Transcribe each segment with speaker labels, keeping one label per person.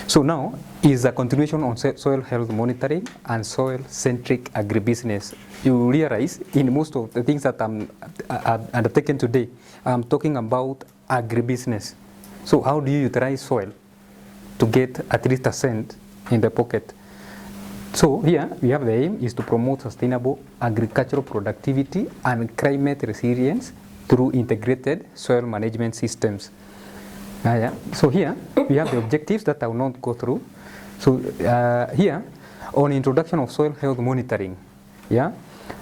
Speaker 1: So now is a continuation on soil health monitoring and soil-centric agribusiness. You realize in most of the things that I'm undertaking today, I'm talking about agribusiness. So how do you utilize soil to get at least a cent in the pocket? So here we have the aim is to promote sustainable agricultural productivity and climate resilience through integrated soil management systems. So here we have the objectives that I will not go through. So here on introduction of soil health monitoring.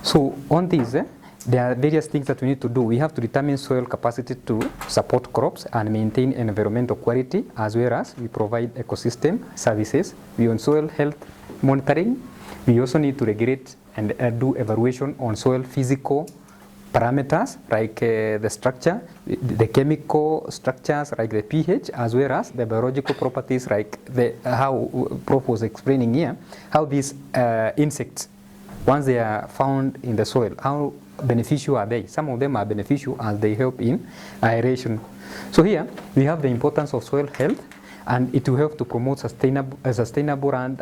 Speaker 1: So on this, there are various things that we need to do. We have to determine soil capacity to support crops and maintain environmental quality, as well as we provide ecosystem services. We on soil health monitoring, we also need to regulate and do evaluation on soil physical parameters like the structure, the chemical structures like the pH, as well as the biological properties like how Prof was explaining here, how these insects, once they are found in the soil, how beneficial are they? Some of them are beneficial as they help in aeration. So here we have the importance of soil health, and it will help to promote sustainable land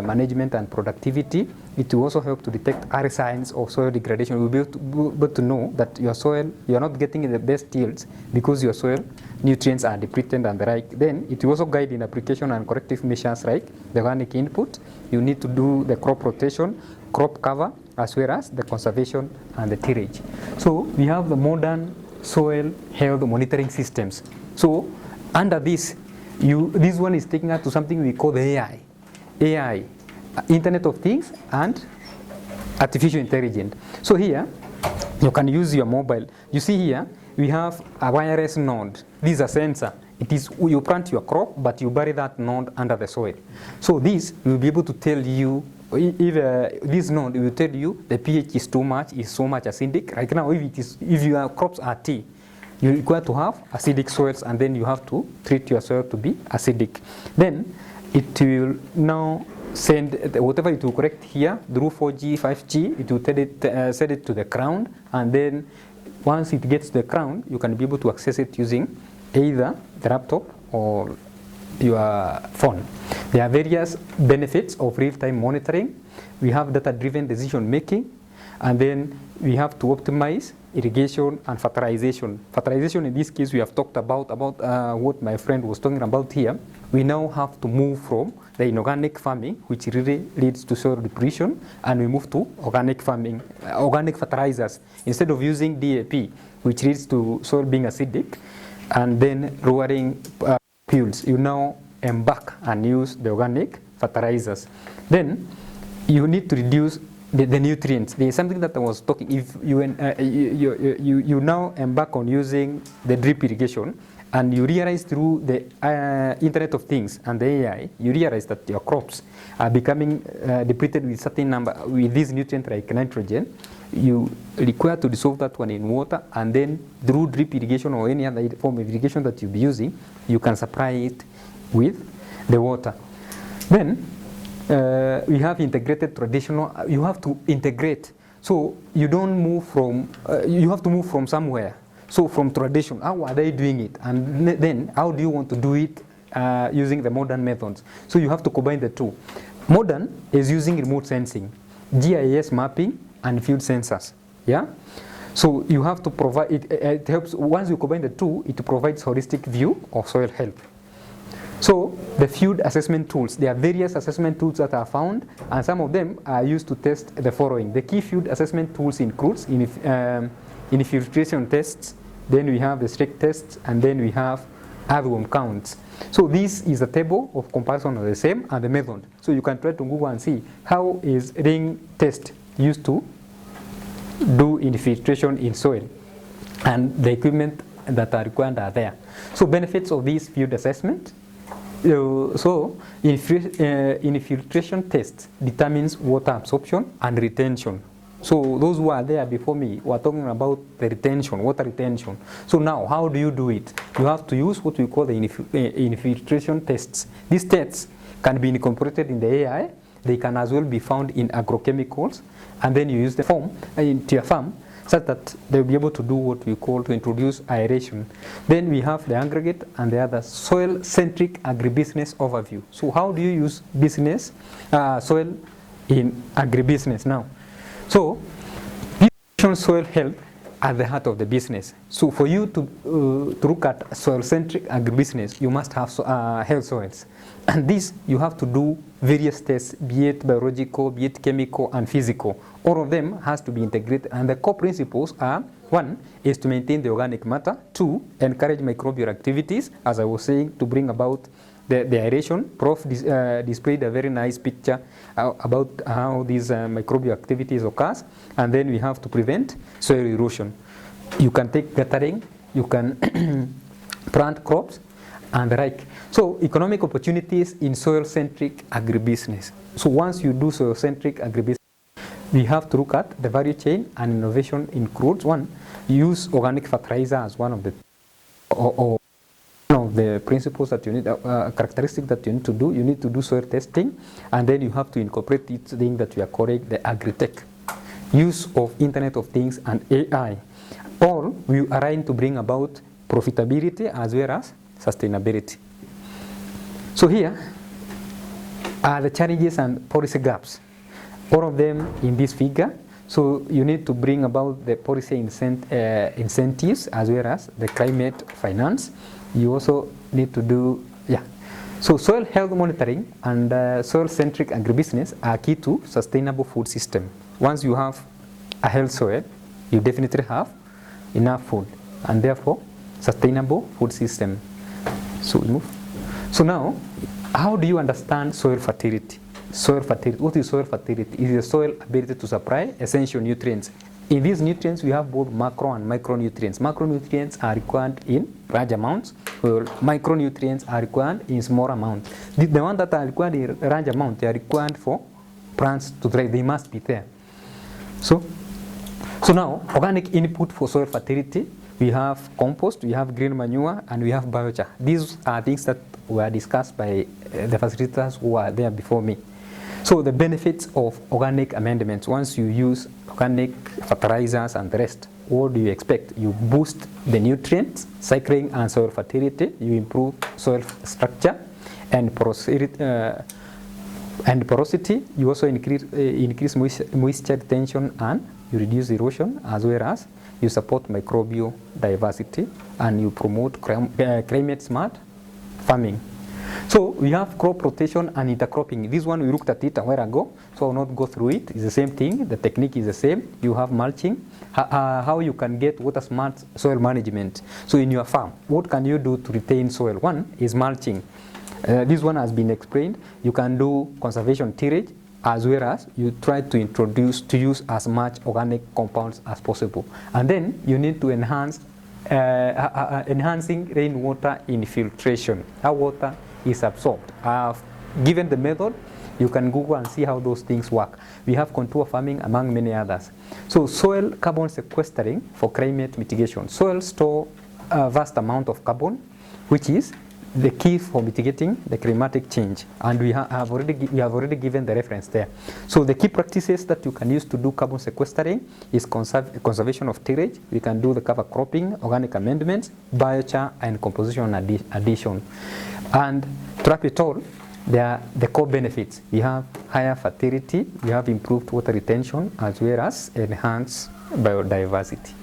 Speaker 1: management and productivity. It will also help to detect early signs of soil degradation. You will be able to know that your soil, you are not getting the best yields because your soil nutrients are depleted and the like. Then it will also guide in application and corrective measures like the organic input. You need to do the crop rotation, crop cover, as well as the conservation and the tillage. So we have the modern soil health monitoring systems. So under this, this one is taking us to something we call the AI, Internet of Things and Artificial Intelligence. So here, you can use your mobile. You see here, we have a wireless node. This is a sensor. It is, you plant your crop, but you bury that node under the soil. So this will be able to tell you, if this node will tell you the pH is too much, is so much acidic. Right now, if your crops are tea, you require to have acidic soils, and then you have to treat your soil to be acidic. Then it will now send whatever it will correct here through 4G, 5G, it will send it to the ground, and then once it gets to the ground, you can be able to access it using either the laptop or your phone. There are various benefits of real-time monitoring. We have data-driven decision making, and then we have to optimize irrigation and fertilization. Fertilization in this case we have talked about what my friend was talking about here. We now have to move from the inorganic farming, which really leads to soil depletion, and we move to organic farming, organic fertilizers. Instead of using DAP, which leads to soil being acidic, and then lowering fuels, you now embark and use the organic fertilizers. Then you need to reduce the nutrients. There is something that I was talking. If you now embark on using the drip irrigation, and you realize through the Internet of Things and the AI, you realize that your crops are becoming depleted with certain number with these nutrients like nitrogen. You require to dissolve that one in water, and then through drip irrigation or any other form of irrigation that you'll be using, you can supply it with the water. Then we have integrated traditional. You have to integrate, so you don't move from. You have to move from somewhere. So from tradition, how are they doing it, and then how do you want to do it using the modern methods? So you have to combine the two. Modern is using remote sensing, GIS mapping, and field sensors. So you have to provide it. It helps once you combine the two. It provides holistic view of soil health. So the field assessment tools, there are various assessment tools that are found, and some of them are used to test the following. The key field assessment tools includes infiltration tests, then we have the streak tests, and then we have earthworm counts. So this is a table of comparison of the same and the method. So you can try to Google and see how is ring test used to do infiltration in soil, and the equipment that are required are there. So benefits of this field assessment. So infiltration test determines water absorption and retention. So those who are there before me were talking about the retention, water retention. So now, how do you do it? You have to use what we call the infiltration tests. These tests can be incorporated in the AI. They can as well be found in agrochemicals, and then you use the form into your farm. such that they'll be able to do what we call to introduce aeration. Then we have the aggregate and the other soil-centric agribusiness overview. So how do you use business, soil in agribusiness now? So soil health at the heart of the business. So for you to look at soil-centric agribusiness, you must have health soils. And this you have to do various tests, be it biological, be it chemical and physical. All of them has to be integrated, and the core principles are: one is to maintain the organic matter, two, encourage microbial activities, as I was saying, to bring about the aeration. Prof displayed a very nice picture about how these microbial activities occurs, and then we have to prevent soil erosion. You can take guttering, you can plant crops, and the like. So economic opportunities in soil-centric agribusiness. So once you do soil-centric agribusiness, we have to look at the value chain, and innovation includes: one, use organic fertilizer as one of the one of the principles that you need, characteristics that you need to do. You need to do soil testing, and then you have to incorporate this thing that we are calling the agri-tech, use of Internet of Things and AI. All we are trying to bring about profitability as well as sustainability. So here are the challenges and policy gaps, all of them in this figure. So you need to bring about the policy incentives as well as the climate finance. You also need to do, so soil health monitoring and soil-centric agribusiness are key to sustainable food system. Once you have a health soil, you definitely have enough food, and therefore sustainable food system. So we move. So now, how do you understand soil fertility? Soil fertility. What is soil fertility? It is the soil ability to supply essential nutrients. In these nutrients, we have both macro and micronutrients. Macronutrients are required in large amounts, while micronutrients are required in small amounts. The ones that are required in large amounts, they are required for plants to thrive. They must be there. So now, organic input for soil fertility, we have compost, we have green manure, and we have biochar. These are things that were discussed by the facilitators who are there before me. So the benefits of organic amendments: once you use organic fertilizers and the rest, what do you expect? You boost the nutrients cycling and soil fertility, you improve soil structure and porosity, you also increase moisture retention, and you reduce erosion, as well as you support microbial diversity, and you promote climate smart farming. So we have crop rotation and intercropping. This one we looked at it a while ago, so I will not go through it. It's the same thing. The technique is the same. You have mulching. How you can get water smart soil management. So in your farm, what can you do to retain soil? One is mulching. This one has been explained. You can do conservation tillage, as well as you try to use as much organic compounds as possible. And then you need to enhance enhancing rainwater infiltration. How water is absorbed. I've given the method. You can Google and see how those things work. We have contour farming, among many others. So soil carbon sequestering for climate mitigation. Soil store a vast amount of carbon, which is the key for mitigating the climatic change, and we have already given the reference there. So the key practices that you can use to do carbon sequestering is conservation of tillage. We can do the cover cropping, organic amendments, biochar, and composition addition. And to wrap it all, there are the core benefits. We have higher fertility, we have improved water retention, as well as enhanced biodiversity.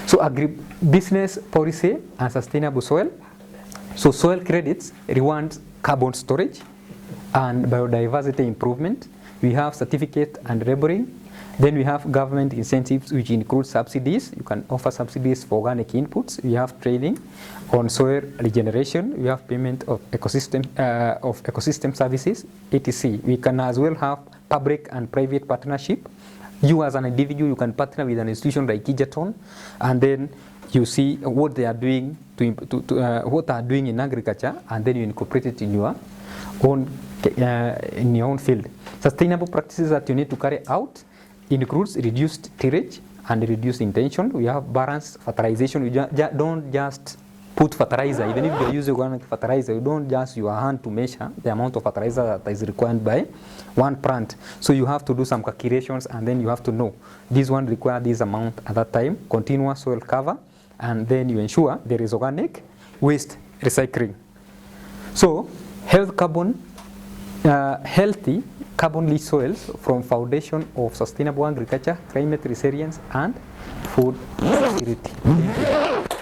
Speaker 1: So agribusiness policy and sustainable soil. So soil credits reward carbon storage and biodiversity improvement. We have certificate and labeling. Then we have government incentives, which include subsidies. You can offer subsidies for organic inputs. We have training on soil regeneration. We have payment of ecosystem services, etc. We can as well have public and private partnership. You as an individual, you can partner with an institution like Egerton, and then you see what they are doing what they are doing in agriculture, and then you incorporate it in your own field. Sustainable practices that you need to carry out includes reduced tillage and reduced intention. We have balanced fertilization. We don't just put fertilizer. Even if you're using organic fertilizer, you don't just use your hand to measure the amount of fertilizer that is required by one plant. So you have to do some calculations, and then you have to know this one requires this amount at that time, continuous soil cover, and then you ensure there is organic waste recycling. So healthy carbon-rich soils from foundation of sustainable agriculture, climate resilience, and food security. Thank you.